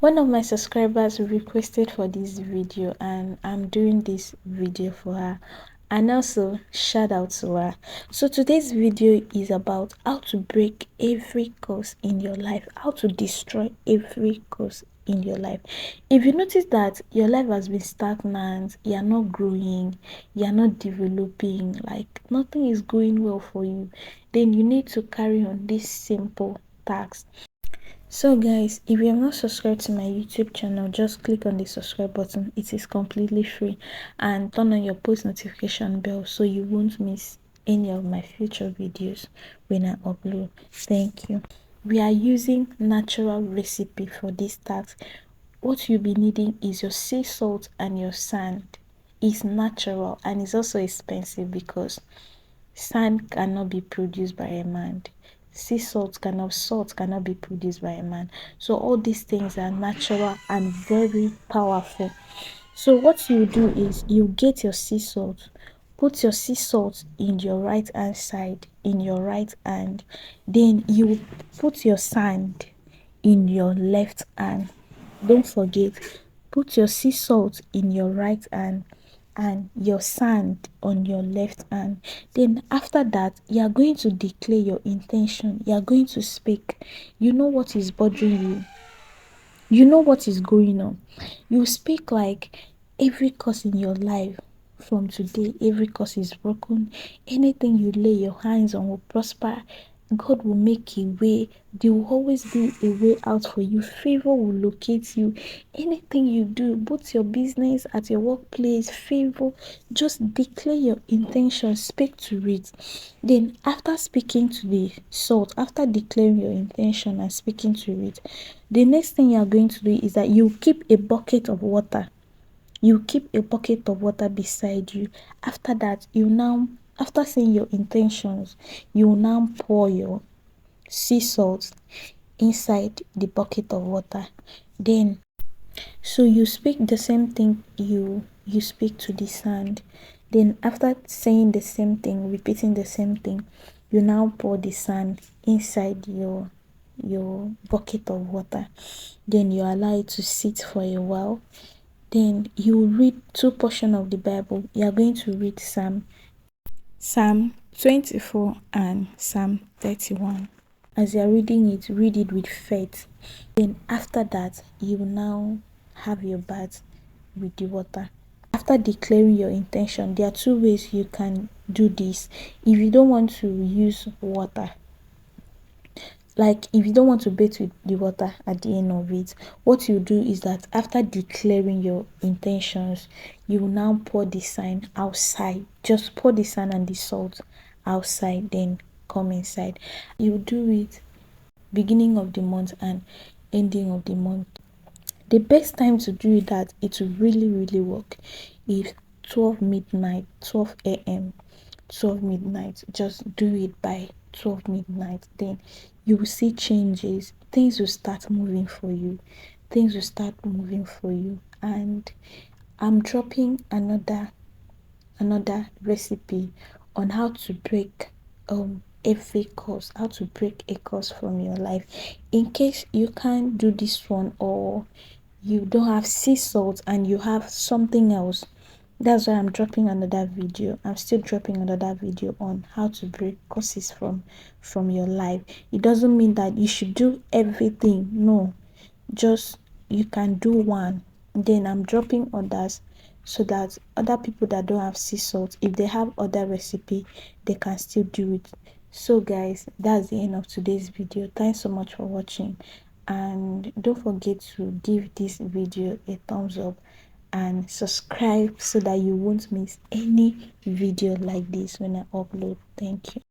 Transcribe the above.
One of my subscribers requested for this video and I'm doing this video for her, and also shout out to her. So today's video is about how to break every curse in your life, how to destroy every curse in your life. If you notice that your life has been stagnant, you're not growing, you're not developing, like nothing is going well for you, then you need to carry on this simple task. So guys, if you have not subscribed to my YouTube channel, just click on the subscribe button. It is completely free, and turn on your post notification bell so you won't miss any of my future videos when I upload. Thank you. We are using natural recipe for this task. What you'll be needing is your sea salt and your sand. It's natural and it's also expensive because sand cannot be produced by a man. Salt cannot be produced by a man. So all these things are natural and very powerful. So what you do is you get your sea salt, put your sea salt in your right hand side, in your right hand. Then you put your sand in your left hand. Don't forget, put your sea salt in your right hand and your sand on your left hand. Then after that, you are going to declare your intention. You are going to speak. You know what is bothering you. You know what is going on. You speak like every curse in your life from today, every curse is broken. Anything you lay your hands on will prosper. God will make a way. There will always be a way out for you. Favor will locate you. Anything you do, both your business, at your workplace, favor, just declare your intention, speak to it. Then after speaking to the salt, after declaring your intention and speaking to it, the next thing you are going to do is that you keep a bucket of water. You keep a bucket of water beside you. After that, after saying your intentions, you will now pour your sea salt inside the bucket of water. Then, so you speak the same thing you speak to the sand. Then after saying the same thing, repeating the same thing, you now pour the sand inside your bucket of water. Then you allow it to sit for a while. Then you read two portions of the Bible. You are going to read Psalm 24 and Psalm 31. As you are reading it, read it with faith. Then after that, you now have your bath with the water. After declaring your intention, there are two ways you can do this. If you don't want to use water, like if you don't want to bathe with the water at the end of it, what you do is that after declaring your intentions, you will now pour the sand outside. Just pour the sand and the salt outside, then come inside. You do it beginning of the month and ending of the month. The best time to do that, it will really work, if 12 midnight, 12 a.m, 12 midnight. Just do it by 12 midnight. Then you will see changes. Things will start moving for you. Things will start moving for you. And I'm dropping another recipe on how to break every curse, how to break a curse from your life. In case you can't do this one, or you don't have sea salt and you have something else, that's why I'm dropping another video. I'm still dropping another video on how to break curses from your life. It doesn't mean that you should do everything. No, just you can do one. Then I'm dropping others so that other people that don't have sea salt, if they have other recipe, they can still do it. So guys, that's the end of today's video. Thanks so much for watching, and don't forget to give this video a thumbs up and subscribe so that you won't miss any video like this when I upload. Thank you.